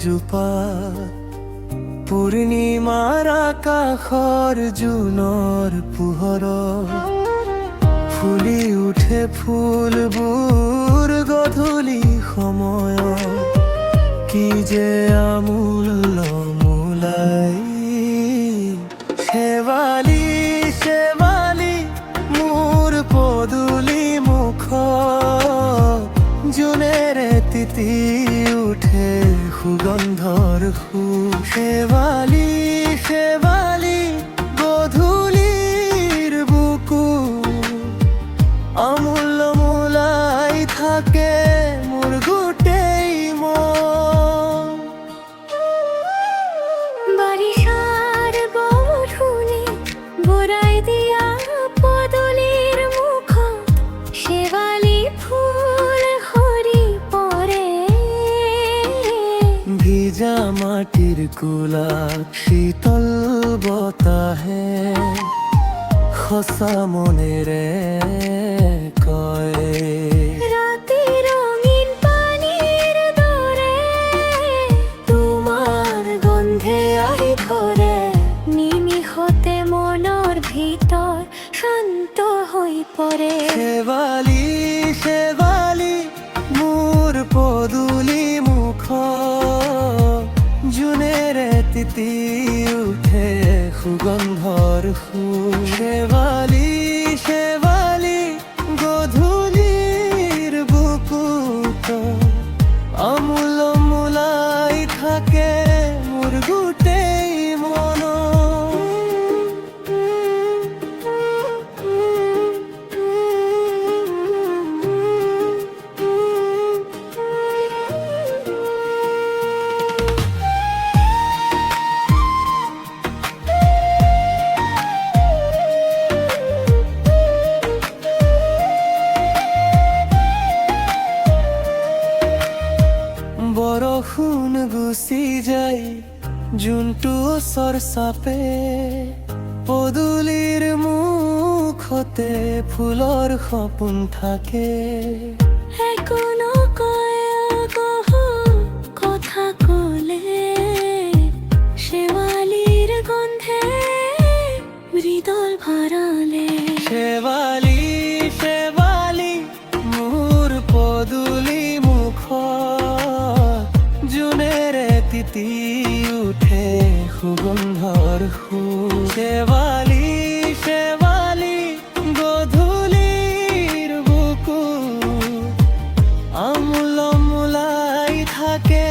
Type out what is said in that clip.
জোপা পূৰ্ণিমাৰ আকাশৰ জোনৰ পোহৰত ফুলি উঠে ফুলবোৰ গধূলি সময়ত কি যে আমূল্য মূলাই শেৱালি শেৱালি মোৰ পদূলি মুখত জোনেৰে তিতি উঠে সুগন্ধৰ শেৱালি শেৱালি গধূলিৰ বুকু অমূল্য মূলাই থাকে মোৰ গোটেই মন। বাৰিষাৰ বৰষুণে বৰাই দিয়া পদূলিৰ মুখত শেৱালি ফুল সৰি পৰে। ভিজা মাটিৰ কোলাত শীতল বতাহে সঁচা মনেৰে কয় ৰাতি ৰঙীন পানীৰ দৰে তোমাৰ গন্ধে আহি ধৰে। নিমিষতে মনৰ ভিতৰ শান্ত হৈ পৰে। শেৱালি শেৱালি মোৰ পদূলি মুখত জোনেৰে তিতি উঠে সুগন্ধৰ শেৱালি শেৱালি গধূলিৰ বুকুত অমূল্য মূলাই থাকে মোৰ গোটেই মন। বৰষুণ গুচি যায় জোনটো ওচৰ চাপে পদূলিৰ মুখতে ফুলৰ সপোন থাকে। একো নকয় কহ কথা ক'লে শেৱালিৰ গন্ধে মৃদুল ভৰালে। শেৱালি শেৱালি মোৰ পদূলি মুখত জোনেৰে তিতি উঠে সুগন্ধৰ শেৱালি শেৱালি গধূলিৰ বুকু অমূল্য মূলাই থাকে